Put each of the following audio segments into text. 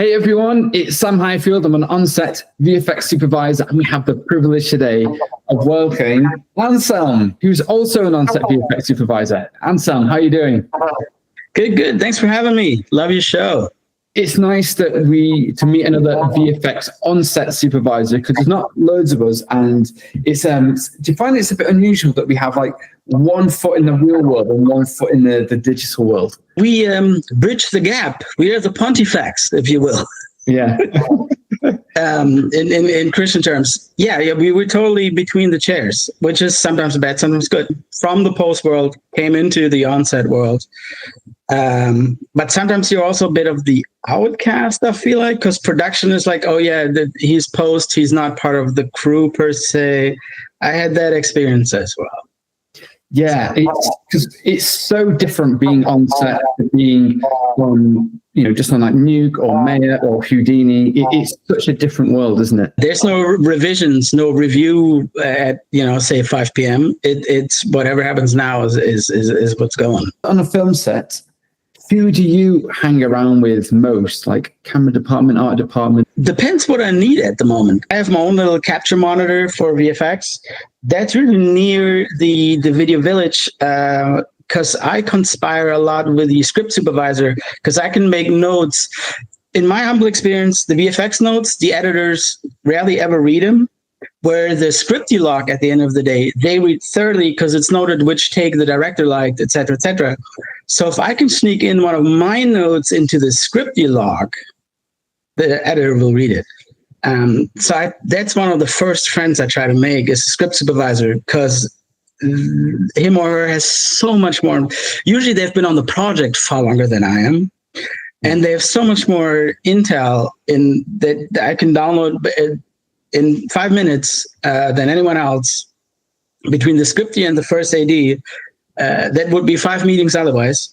Hey everyone, it's Sam Highfield. I'm an on-set VFX supervisor, and we have the privilege today of welcoming Anselm, who's also an on-set VFX supervisor. Anselm, how are you doing? Good. Thanks for having me. Love your show. It's nice that to meet another VFX on-set supervisor, because there's not loads of us, and it's do you find it's a bit unusual that we have like one foot in the real world and one foot in the digital world? We bridge the gap. We are the pontifex, if you will. Yeah. In Christian terms, yeah, we were totally between the chairs, which is sometimes bad, sometimes good. From the post world, came into the on-set world. But sometimes you're also a bit of the outcast, I feel like, because production is like, oh yeah, he's post, he's not part of the crew per se. I had that experience as well. Yeah, because it's so different being on set to being on, just on like Nuke or Mayfair or Houdini. It's such a different world, isn't it? There's no revisions, no review at, say 5 p.m. It's whatever happens now is what's going on a film set. Who do you hang around with most? Like camera department, art department? Depends what I need at the moment. I have my own little capture monitor for VFX. That's really near the video village, because I conspire a lot with the script supervisor, because I can make notes. In my humble experience, the VFX notes, the editors rarely ever read them. Where the script you log at the end of the day, they read thoroughly because it's noted which take the director liked, et cetera, et cetera. So if I can sneak in one of my notes into the script you log, the editor will read it. That's one of the first friends I try to make is a script supervisor, because him or her has so much more. Usually they've been on the project far longer than I am. And they have so much more intel in that I can download in 5 minutes than anyone else between the scriptie and the first AD. That would be 5 meetings otherwise.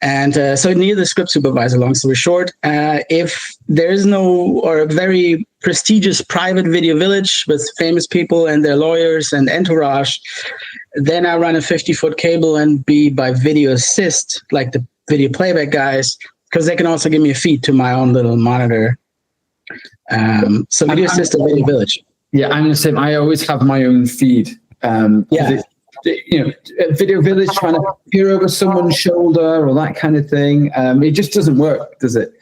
And so I need the script supervisor, long story short. If there is or a very prestigious private video village with famous people and their lawyers and entourage, then I run a 50-foot cable and be by video assist, like the video playback guys, because they can also give me a feed to my own little monitor. So video assist at Video Village. Yeah, I'm the same. I always have my own feed. Video Village trying to peer over someone's shoulder or that kind of thing. It just doesn't work, does it?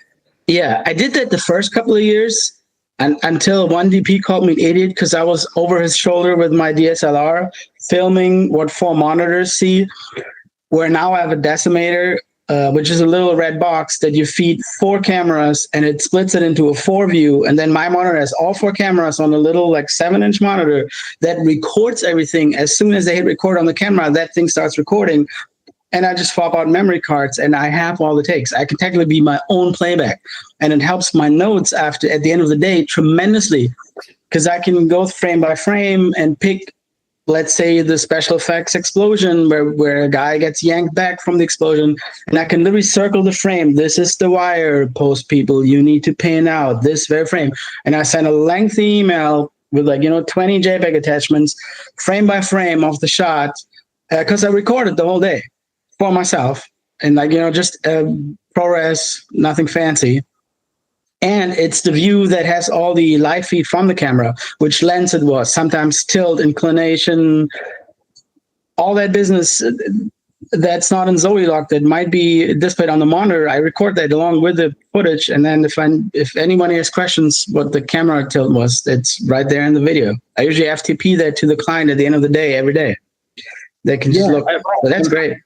Yeah, I did that the first couple of years, and until one DP called me an idiot because I was over his shoulder with my DSLR filming what 4 monitors see. Where now I have a decimator, which is a little red box that you feed 4 cameras, and it splits it into a 4 view. And then my monitor has all 4 cameras on a little 7-inch monitor that records everything. As soon as they hit record on the camera, that thing starts recording. And I just swap out memory cards and I have all the takes. I can technically be my own playback, and it helps my notes at the end of the day tremendously, because I can go frame by frame and pick, let's say, the special effects explosion where a guy gets yanked back from the explosion, and I can literally circle the frame. This is the wire, post people. You need to pan out this very frame. And I send a lengthy email with 20 JPEG attachments, frame by frame of the shot, because I recorded the whole day for myself. And just ProRes, nothing fancy. And it's the view that has all the light feed from the camera, which lens it was, sometimes tilt, inclination, all that business that's not in Zolilog that might be displayed on the monitor. I record that along with the footage. And then if anyone has questions what the camera tilt was, it's right there in the video. I usually FTP that to the client at the end of the day, every day. They can just look. So that's great.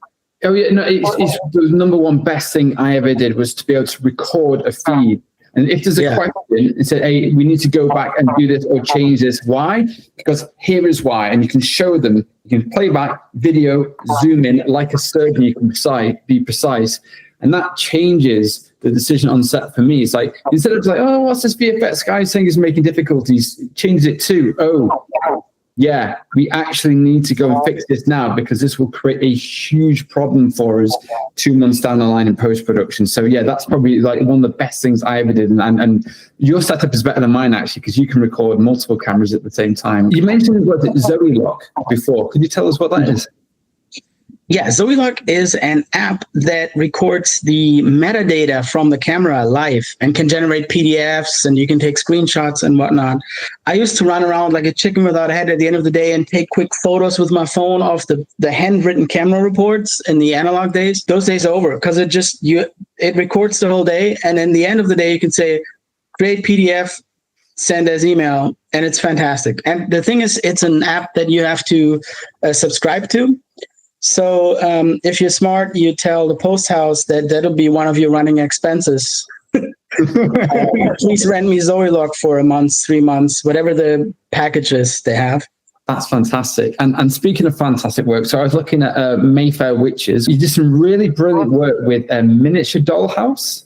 Oh yeah, no, it's the number one best thing I ever did was to be able to record a feed. And if there's a question and say, hey, we need to go back and do this or change this, why? Because here is why. And you can show them, you can play back video, zoom in like a surgeon, you can be precise. And that changes the decision on set for me. It's like, instead of oh, what's this VFX guy saying is making difficulties, change it to, oh, yeah, we actually need to go and fix this now, because this will create a huge problem for us 2 months down the line in post-production. So yeah, that's probably one of the best things I ever did. And your setup is better than mine, actually, because you can record multiple cameras at the same time. You mentioned Zolilog before. Could you tell us what that is? Yeah, Zoelog is an app that records the metadata from the camera live and can generate PDFs, and you can take screenshots and whatnot. I used to run around like a chicken without a head at the end of the day and take quick photos with my phone of the handwritten camera reports in the analog days. Those days are over because it records the whole day, and in the end of the day you can say create PDF, send as email, and it's fantastic. And the thing is, it's an app that you have to subscribe to. So if you're smart, you tell the post house that that'll be one of your running expenses. Please rent me Zoelog for a month, 3 months, whatever the packages they have. That's fantastic. And speaking of fantastic work, so I was looking at Mayfair Witches. You did some really brilliant work with a miniature dollhouse.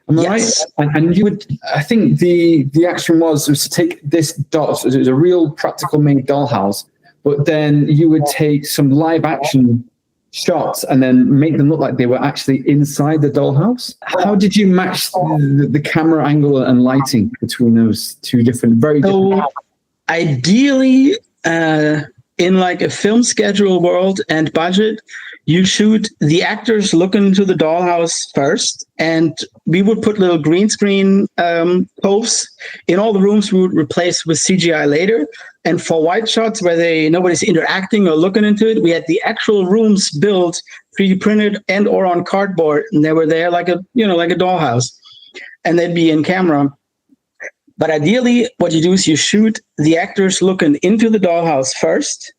Am I Yes. right? And you would, I think the action was to take this doll, so it was a real practical made dollhouse, but then you would take some live action shots and then make them look like they were actually inside the dollhouse. How did you match the camera angle and lighting between those two different, very different? Ideally, in like a film schedule world and budget, you shoot the actors looking into the dollhouse first, and we would put little green screen posts in all the rooms. We would replace with CGI later. And for white shots where nobody's interacting or looking into it, we had the actual rooms built, 3D printed and or on cardboard, and they were there like a dollhouse, and they'd be in camera. But ideally, what you do is you shoot the actors looking into the dollhouse first.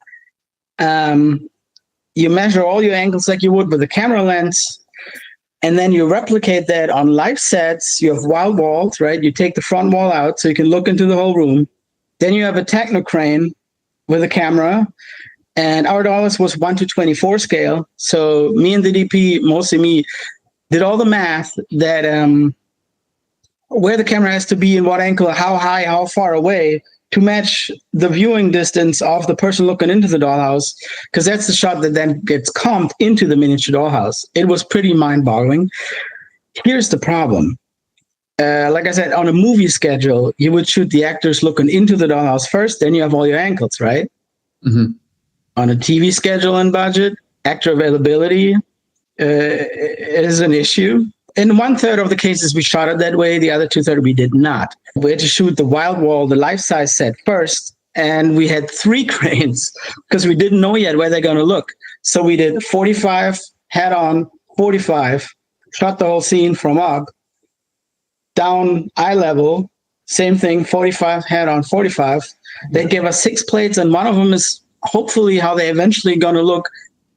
You measure all your angles like you would with a camera lens, and then you replicate that on live sets. You have wild walls, right? You take the front wall out so you can look into the whole room. Then you have a techno crane with a camera, and our dollhouse was 1:24 scale. So me and the DP, mostly me, did all the math that where the camera has to be in what angle, how high, how far away, to match the viewing distance of the person looking into the dollhouse, because that's the shot that then gets comped into the miniature dollhouse. It was pretty mind-boggling. Here's the problem. Like I said, on a movie schedule, you would shoot the actors looking into the dollhouse first, then you have all your angles, right? Mm-hmm. On a TV schedule and budget, actor availability is an issue. In 1/3 of the cases, we shot it that way. The other 2/3 we did not. We had to shoot the wild wall, the life-size set first, and we had 3 cranes because we didn't know yet where they're going to look. So we did 45 head-on, 45, shot the whole scene from up, down eye level, same thing, 45 head-on, 45. They gave us 6 plates, and one of them is hopefully how they eventually going to look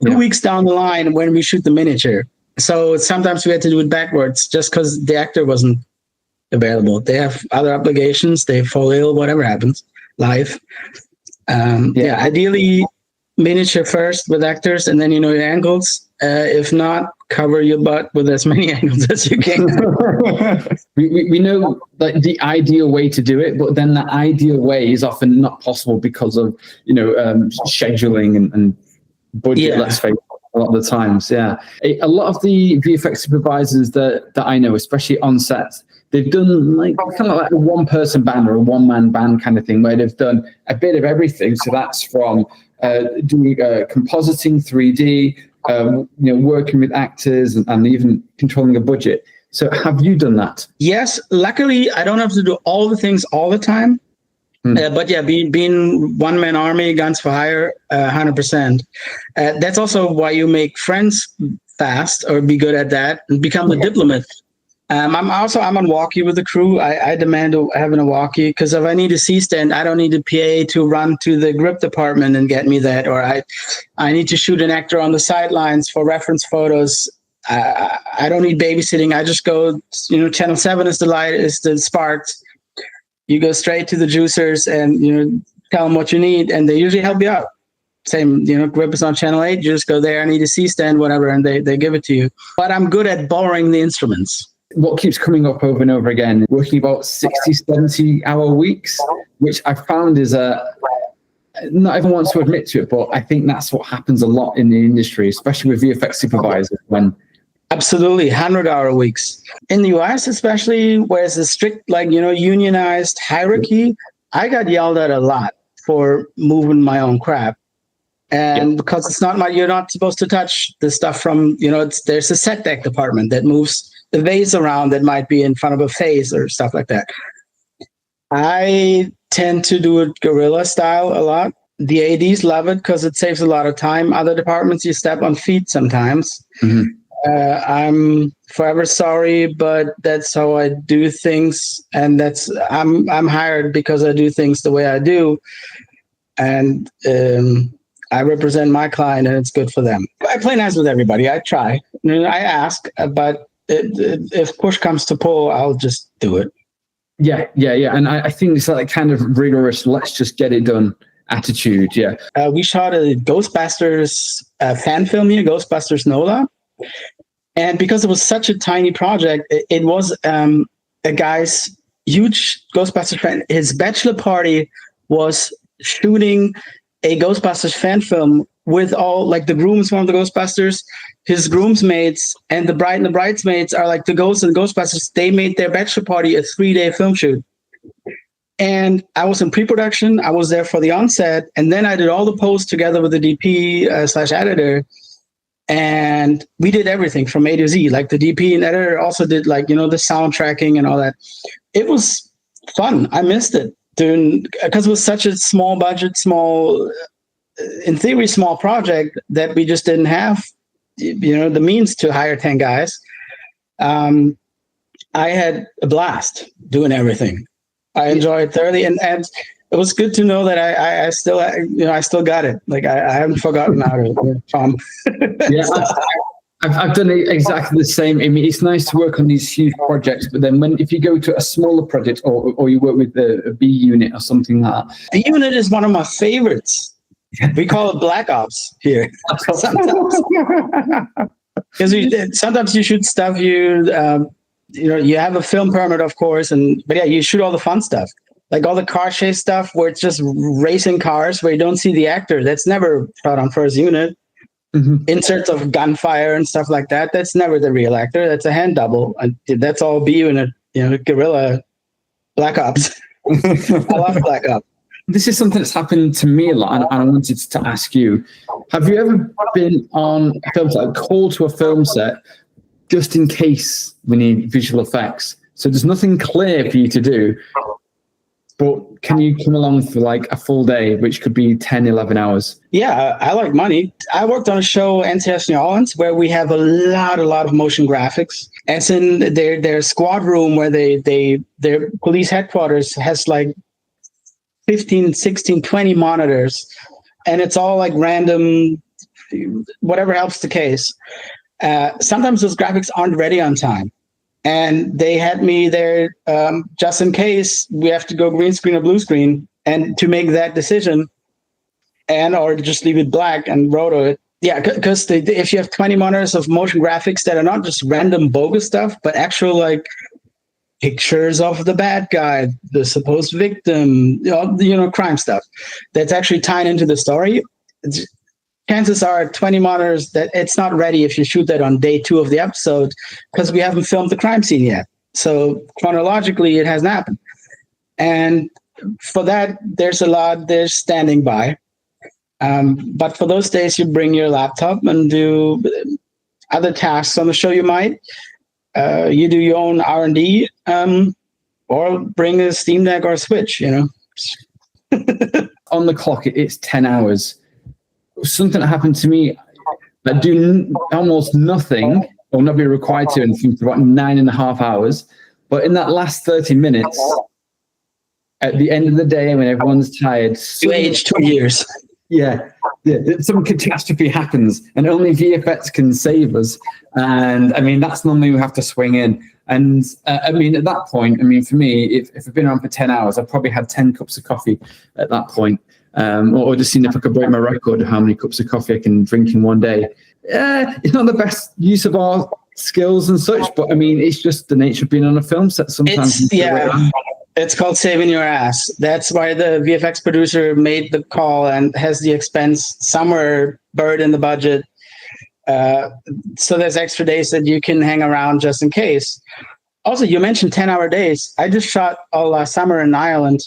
2 weeks down the line when we shoot the miniature. So sometimes we had to do it backwards just because the actor wasn't available. They have other obligations. They fall ill, whatever happens live. Ideally, miniature first with actors, and then you know your angles. If not, cover your butt with as many angles as you can. we know like the ideal way to do it, but then the ideal way is often not possible because of scheduling and budget. Let's face it. A lot of the times, a lot of the VFX supervisors that I know, especially on sets, they've done like kind of like a one-person band or a one-man band kind of thing, where they've done a bit of everything. So that's from doing compositing, 3D, working with actors, and even controlling a budget. So have you done that? Yes, luckily I don't have to do all the things all the time. But yeah, being one-man army, guns for hire, 100%. That's also why you make friends fast, or be good at that, and become the diplomat. I'm on walkie with the crew. I demand having a walkie, because if I need a C-stand, I don't need a PA to run to the grip department and get me that, or I need to shoot an actor on the sidelines for reference photos. I don't need babysitting. I just go, channel 7 is the light, is the sparks. You go straight to the juicers and tell them what you need, and they usually help you out. Same, grip is on channel 8. You just go there. I need a C-stand, whatever, and they give it to you. But I'm good at borrowing the instruments. What keeps coming up over and over again, working about 60, 70-hour weeks, which I found is not everyone wants to admit to it, but I think that's what happens a lot in the industry, especially with VFX supervisors. Absolutely, 100-hour weeks. In the US, especially, where it's a strict, unionized hierarchy, I got yelled at a lot for moving my own crap. And because it's not you're not supposed to touch the stuff from, there's a set deck department that moves the vase around that might be in front of a face or stuff like that. I tend to do it guerrilla style a lot. The ADs love it because it saves a lot of time. Other departments, you step on feet sometimes. Mm-hmm. I'm forever sorry, but that's how I do things, and I'm hired because I do things the way I do, and I represent my client, and it's good for them. I play nice with everybody. I try. I ask, but if push comes to pull, I'll just do it. Yeah. And I think it's like kind of rigorous, let's just get it done attitude. Yeah. We shot a Ghostbusters fan film here, Ghostbusters NOLA. And because it was such a tiny project, it was a guy's huge Ghostbusters fan. His bachelor party was shooting a Ghostbusters fan film with all like the grooms from the Ghostbusters, his groomsmates, and the bride and the bridesmaids are like the ghosts and the Ghostbusters. They made their bachelor party a 3-day film shoot. And I was in pre-production. I was there for the onset, and then I did all the posts together with the DP / editor. And we did everything from A to Z. Like the DP and editor also did like, the sound tracking and all that. It was fun. I missed it because it was such a small budget, in theory, small project that we just didn't have, the means to hire 10 guys. I had a blast doing everything. I enjoyed it thoroughly. And it was good to know that I still got it. Like I haven't forgotten how to Tom. Yeah, I've done exactly the same. I mean, it's nice to work on these huge projects, but then if you go to a smaller project or you work with a B unit or something like that. The unit is one of my favorites. We call it Black Ops here. Sometimes. Because sometimes you shoot stuff you have a film permit, of course, but yeah, you shoot all the fun stuff. Like all the car chase stuff where it's just racing cars where you don't see the actor. That's never shot on first unit. Mm-hmm. Inserts of gunfire and stuff like that. That's never the real actor. That's a hand double. That's all B unit, guerrilla Black Ops. I love Black Ops. This is something that's happened to me a lot, and I wanted to ask you, have you ever been on films like called to a film set just in case we need visual effects? So there's nothing clear for you to do, but can you come along for like a full day, which could be 10, 11 hours? Yeah, I like money. I worked on a show, NCS New Orleans, where we have a lot of motion graphics. As in their squad room where their police headquarters has like 15, 16, 20 monitors. And it's all like random, whatever helps the case. Sometimes those graphics aren't ready on time. And they had me there just in case we have to go green screen or blue screen, and to make that decision, or just leave it black and roto it. Yeah, because if you have 20 monitors of motion graphics that are not just random bogus stuff, but actual like pictures of the bad guy, the supposed victim, crime stuff that's actually tied into the story. Chances are 20 monitors that it's not ready if you shoot that on day 2 of the episode because we haven't filmed the crime scene yet. So chronologically, it hasn't happened. And for that, there's standing by. But for those days, you bring your laptop and do other tasks on the show. You might. You do your own R&D or bring a Steam Deck or a Switch, On the clock, it's 10 hours. Something that happened to me, I do almost nothing or not be required to anything for about 9.5 hours. But in that last 30 minutes, at the end of the day, when everyone's tired, you age 2 years. Yeah, some catastrophe happens, and only VFX can save us. And I mean, that's normally we have to swing in. And I mean, at that point, for me, if I've been around for 10 hours, I've probably had 10 cups of coffee at that point. Or just seeing if I could break my record of how many cups of coffee I can drink in one day. It's not the best use of our skills and such, but it's just the nature of being on a film set. Sometimes it's called saving your ass. That's why the VFX producer made the call and has the expense somewhere buried in the budget. So there's extra days that you can hang around just in case. Also, you mentioned 10-hour days. I just shot all last summer in Ireland.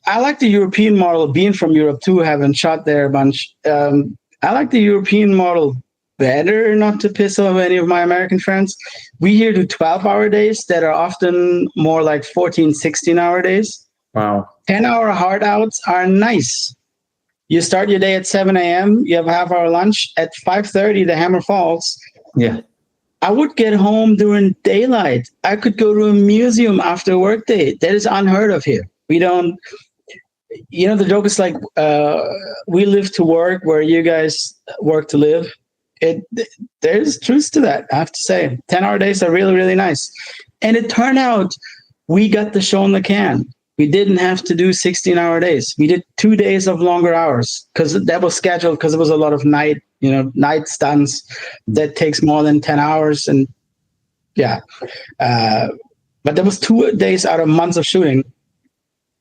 I like the European model, being from Europe too, having shot there a bunch. I like the European model better, not to piss off any of my American friends. We here do 12-hour days that are often more like 14, 16-hour days. Wow. 10-hour hard outs are nice. You start your day at 7 a.m., you have a half-hour lunch. At 5:30, the hammer falls. Yeah. I would get home during daylight. I could go to a museum after a work day. That is unheard of here. We don't, the joke is like, we live to work where you guys work to live. There's truth to that, I have to say. 10-hour days are really, really nice. And it turned out we got the show in the can. We didn't have to do 16-hour days. We did 2 days of longer hours because that was scheduled, because it was a lot of night stunts that takes more than 10 hours. And yeah, but there was 2 days out of months of shooting.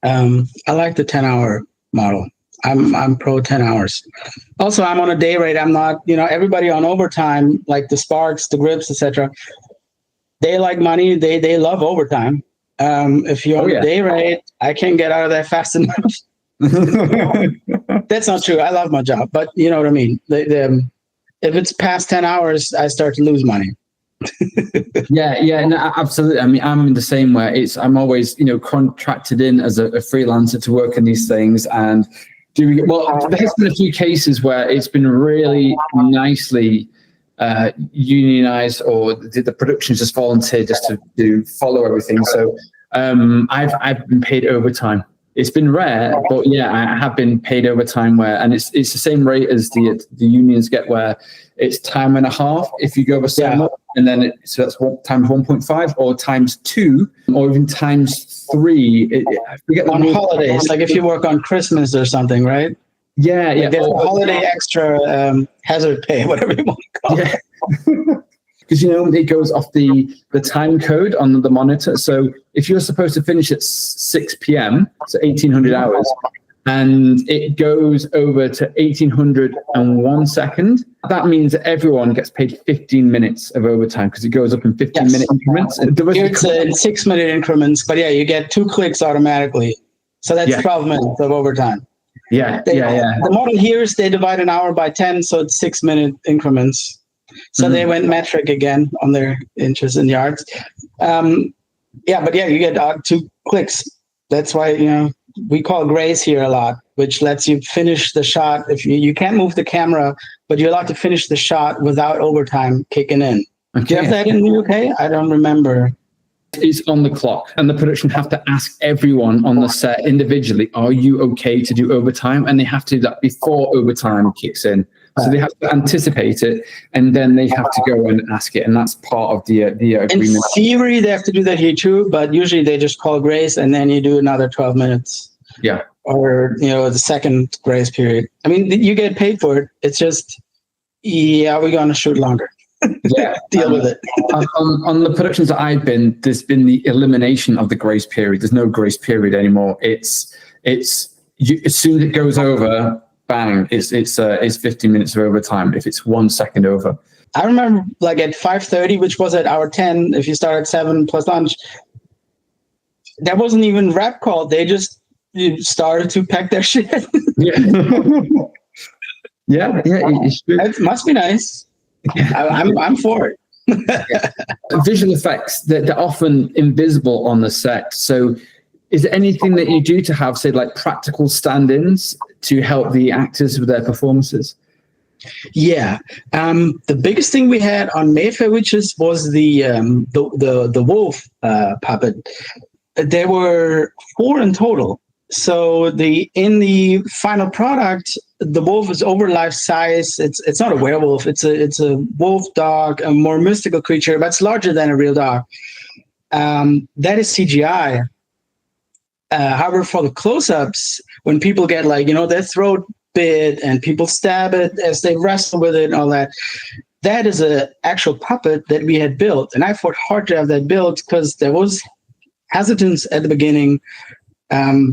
I like the 10-hour model. I'm pro 10 hours. Also, I'm on a day rate. I'm not, everybody on overtime, like the Sparks, the Grips, etc. They like money. They love overtime. If you're on a day rate, I can't get out of there fast enough. That's not true. I love my job, but you know what I mean. If it's past 10 hours, I start to lose money. Yeah, no, absolutely. I mean, I'm in the same way. I'm always, contracted in as a freelancer to work in these things, and there's been a few cases where it's been really nicely unionized, or the production's just volunteered just to follow everything. So I've been paid overtime. It's been rare, but yeah, I have been paid overtime and it's the same rate as the unions get, where it's time and a half if you go over so much, and then so that's times 1.5 or times 2 or even times 3. I forget on holidays, like if you work on Christmas or something, right? Yeah. There's a holiday extra hazard pay, whatever you want to call it. Because it goes off the time code on the monitor. So if you're supposed to finish at 6 p.m., so 1800 hours, and it goes over to 1801 second, that means that everyone gets paid 15 minutes of overtime, because it goes up in 15-minute increments. It's in 6-minute increments, but yeah, you get 2 clicks automatically. So that's 12 minutes of overtime. Yeah. The model here is they divide an hour by 10, so it's 6-minute increments. So they went metric again on their inches and yards. You get 2 clicks. That's why, we call grace here a lot, which lets you finish the shot. If you can't move the camera, but you're allowed to finish the shot without overtime kicking in. Okay. Do you have that in the UK? I don't remember. It's on the clock, and the production have to ask everyone on the set individually, are you okay to do overtime? And they have to do that before overtime kicks in. So they have to anticipate it, and then they have to go and ask it, and that's part of the agreement. In theory, they have to do that here too, but usually they just call grace, and then you do another 12 minutes. Yeah. Or, the second grace period. I mean, you get paid for it. It's just, we're going to shoot longer. Yeah. Deal with it. on the productions that I've been, there's been the elimination of the grace period. There's no grace period anymore. It's as soon as it goes over, bang, it's 15 minutes of overtime if it's 1 second over. I remember like at 5:30, which was at hour 10, if you start at 7 plus lunch, that wasn't even rap call. They just started to pack their shit. Yeah. It must be nice. I'm for it. Visual effects, they're often invisible on the set. So is there anything that you do to have, say, like practical stand-ins to help the actors with their performances? Yeah. The biggest thing we had on Mayfair Witches was the wolf puppet. There were 4 in total. So in the final product, the wolf is over life size. It's not a werewolf. It's a wolf dog, a more mystical creature, but it's larger than a real dog. That is CGI. However, for the close-ups, when people get their throat bit and people stab it as they wrestle with it and all that, that is an actual puppet that we had built. And I fought hard to have that built because there was hesitance at the beginning,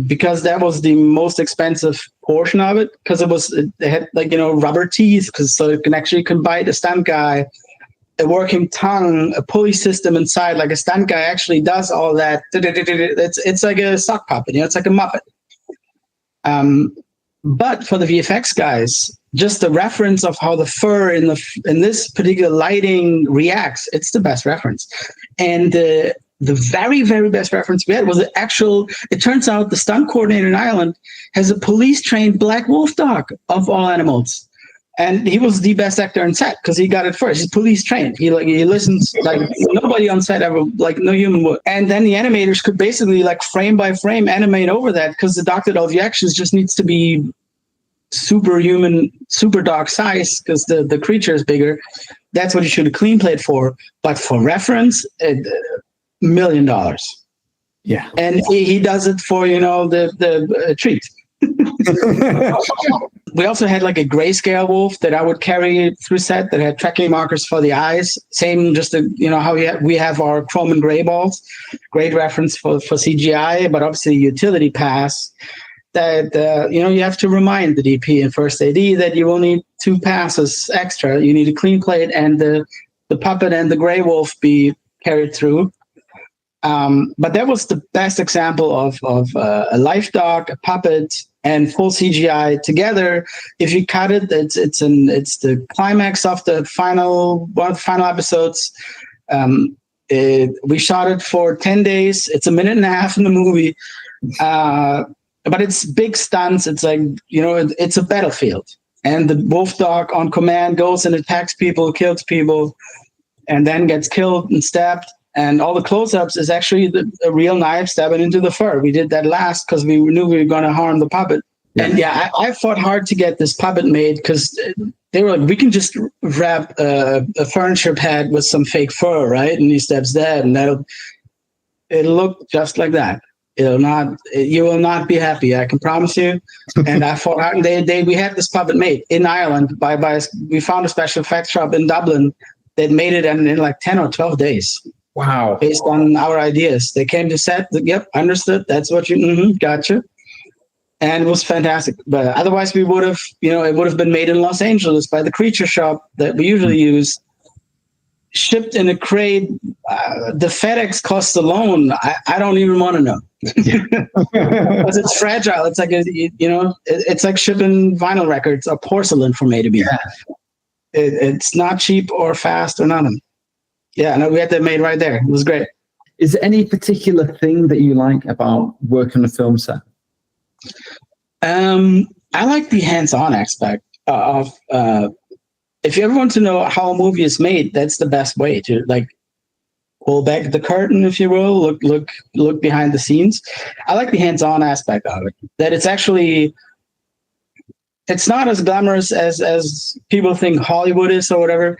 because that was the most expensive portion of it, because it had rubber teeth, so it can bite a stunt guy, a working tongue, a pulley system inside, like a stunt guy actually does all that. It's like a sock puppet, it's like a Muppet. But for the VFX guys, just the reference of how the fur in this particular lighting reacts, it's the best reference. And the very, very best reference we had was the actual, it turns out the stunt coordinator in Ireland has a police-trained black wolf dog of all animals. And he was the best actor on set because he got it first. He's police trained. He listens like nobody on set ever, like no human would. And then the animators could basically like frame by frame animate over that because the dog that all the actions just needs to be superhuman, super dog size because the creature is bigger. That's what you should have clean played for. But for reference, $1 million. Yeah. And he does it for, the treat. We also had like a grayscale wolf that I would carry through set that had tracking markers for the eyes. Same, just how we have our chrome and gray balls. Great reference for CGI, but obviously utility pass that you have to remind the DP and first AD that you will need 2 passes extra. You need a clean plate and the puppet and the gray wolf be carried through. But that was the best example of a live dog, a puppet, and full CGI together. If you cut it, it's the climax of one of the final episodes. We shot it for 10 days. It's 1.5 minutes in the movie, but it's big stunts. It's like it's a battlefield, and the wolf dog on command goes and attacks people, kills people, and then gets killed and stabbed. And all the close-ups is actually a real knife stabbing into the fur. We did that last because we knew we were going to harm the puppet. Yeah. And I fought hard to get this puppet made because they were like, we can just wrap a furniture pad with some fake fur, right? And he stabs that, and it'll look just like that. You will not be happy, I can promise you. And I fought hard. And we had this puppet made in Ireland we found a special effects shop in Dublin that made it in like 10 or 12 days. Wow. Based on our ideas. They came to set, yep, understood. That's what gotcha. And it was fantastic. But otherwise we would have, it would have been made in Los Angeles by the creature shop that we usually use, shipped in a crate. The FedEx cost alone, I don't even want to know. Because it's fragile. It's like, it's like shipping vinyl records or porcelain from A to B. Yeah. It's not cheap or fast or nothing. Yeah, no, we had that made right there. It was great. Is there any particular thing that you like about working on a film set? I like the hands-on aspect of if you ever want to know how a movie is made, that's the best way to like pull back the curtain, if you will, look behind the scenes. I like the hands-on aspect of it. That it's not as glamorous as people think Hollywood is or whatever.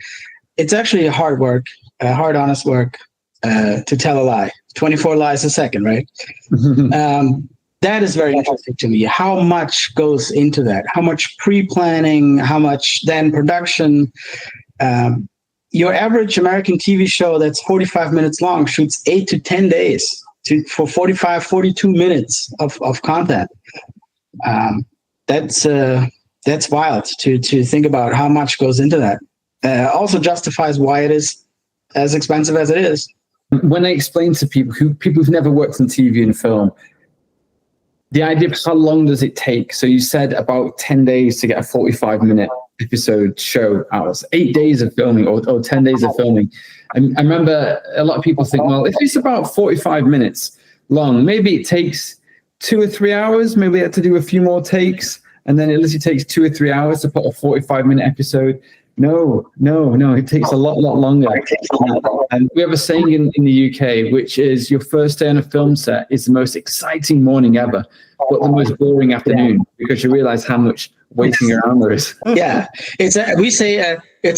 It's actually hard work. Hard, honest work to tell a lie. 24 lies a second, right? That is very interesting to me. How much goes into that? How much pre-planning? How much then production? Your average American TV show that's 45 minutes long shoots 8 to 10 days for 45, 42 minutes of content. That's wild to think about how much goes into that. Also justifies why it is as expensive as it is. When I explain to people who've never worked on TV and film, the idea of how long does it take? So you said about 10 days to get a 45-minute episode show out. 8 days of filming or 10 days of filming. I remember a lot of people think, well, if it's about 45 minutes long, maybe it takes 2 or 3 hours. Maybe they have to do a few more takes, and then it literally takes 2 or 3 hours to put a 45-minute episode. No, it takes a lot longer. And we have a saying in the UK, which is your first day on a film set is the most exciting morning ever, but the most boring afternoon, because you realize how much waiting around there is. Yeah, it's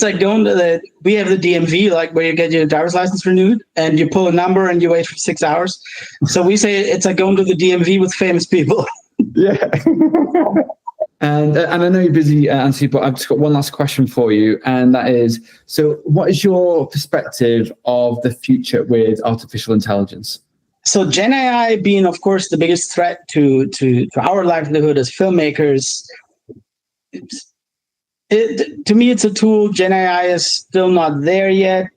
like going to we have the DMV, like where you get your driver's license renewed and you pull a number and you wait for 6 hours. So we say it's like going to the DMV with famous people. Yeah. And I know you're busy, Anselm, but I've just got one last question for you, and that is, so what is your perspective of the future with artificial intelligence? So Gen AI being, of course, the biggest threat to our livelihood as filmmakers, to me, it's a tool. Gen AI is still not there yet.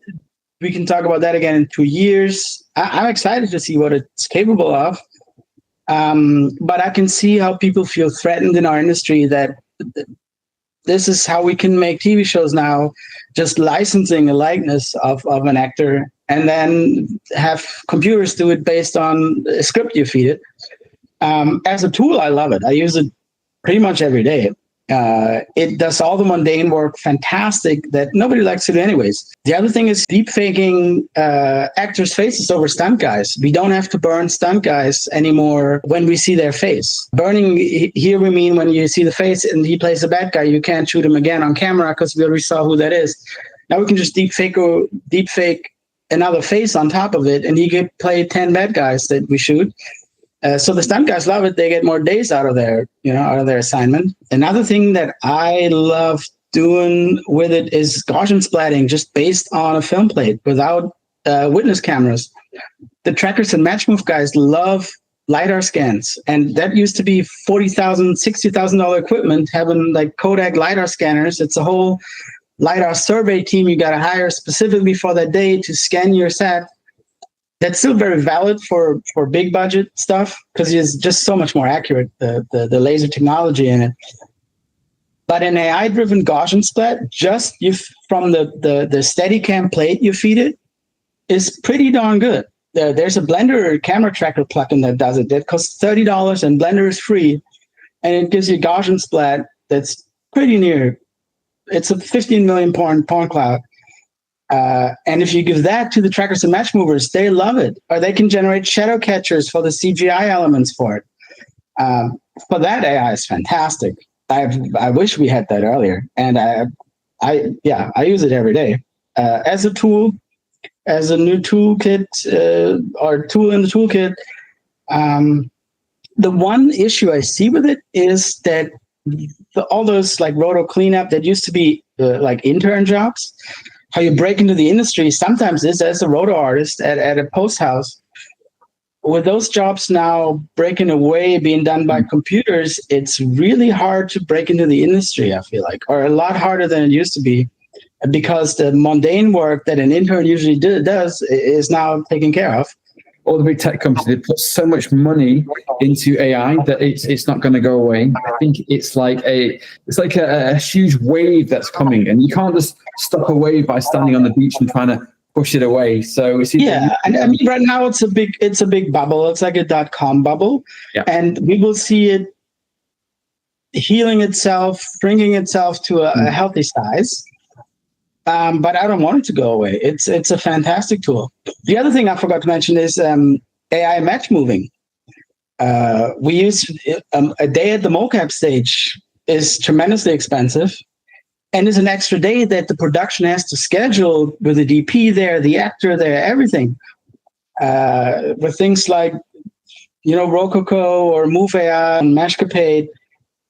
We can talk about that again in 2 years. I'm excited to see what it's capable of. But I can see how people feel threatened in our industry that this is how we can make TV shows now, just licensing a likeness of an actor and then have computers do it based on a script you feed it. As a tool, I love it. I use it pretty much every day. It does all the mundane work fantastic that nobody likes to do anyways. The other thing is deep faking actors' faces over stunt guys. We don't have to burn stunt guys anymore when we see their face. Burning here we mean when you see the face and he plays a bad guy, you can't shoot him again on camera because we already saw who that is. Now we can just deep fake another face on top of it, and he could play 10 bad guys that we shoot. So the stunt guys love it. They get more days out of their assignment. Another thing that I love doing with it is Gaussian splatting, just based on a film plate without witness cameras. The trackers and match move guys love LiDAR scans, and that used to be $40,000, $60,000 equipment. Having like Kodak LiDAR scanners, it's a whole LiDAR survey team you got to hire specifically for that day to scan your set. That's still very valid for big budget stuff because it's just so much more accurate, the laser technology in it. But an AI-driven Gaussian splat, just from the Steadicam plate you feed it, is pretty darn good. There's a Blender camera tracker plugin that does it. That costs $30 and Blender is free. And it gives you a Gaussian splat that's pretty near. It's a 15 million point cloud. And if you give that to the trackers and match movers, they love it. Or they can generate shadow catchers for the CGI elements for it. For that, AI is fantastic. I wish we had that earlier. And I use it every day as a tool, as a new toolkit or tool in the toolkit. The one issue I see with it is that all those like roto cleanup that used to be like intern jobs, how you break into the industry sometimes is as a roto artist at a post house. With those jobs now breaking away, being done by computers, it's really hard to break into the industry, I feel like, or a lot harder than it used to be, because the mundane work that an intern usually does is now taken care of. All the big tech companies, they put so much money into AI that it's not going to go away. I think it's like a huge wave that's coming, and you can't just stop a wave by standing on the beach and trying to push it away. So it's and I mean, right now it's a big bubble. It's like a .com bubble, and we will see it healing itself, shrinking itself to a healthy size. But I don't want it to go away. It's a fantastic tool. The other thing I forgot to mention is AI match moving. We use a day at the mocap stage is tremendously expensive, and is an extra day that the production has to schedule with the DP there, the actor there, everything. With things like, Rococo or Move AI and Mashcapade,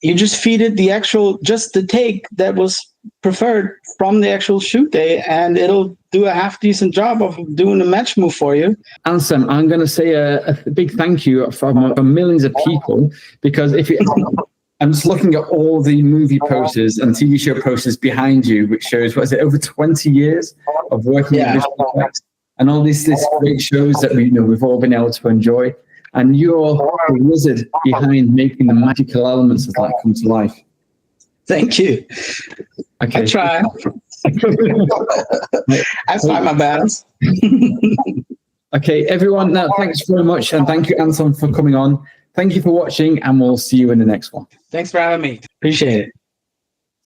you just feed it the take that was preferred from the actual shoot day, and it'll do a half decent job of doing a match move for you. Anselm, I'm going to say a big thank you from millions of people, because I'm just looking at all the movie posters and TV show posters behind you, which shows, over 20 years of working with visual effects and all these great shows that we've all been able to enjoy. And you're the wizard behind making the magical elements of that come to life. Thank you. Okay. I try. I find my balance. Okay, everyone. Now, thanks very much, and thank you, Anselm, for coming on. Thank you for watching, and we'll see you in the next one. Thanks for having me. Appreciate it.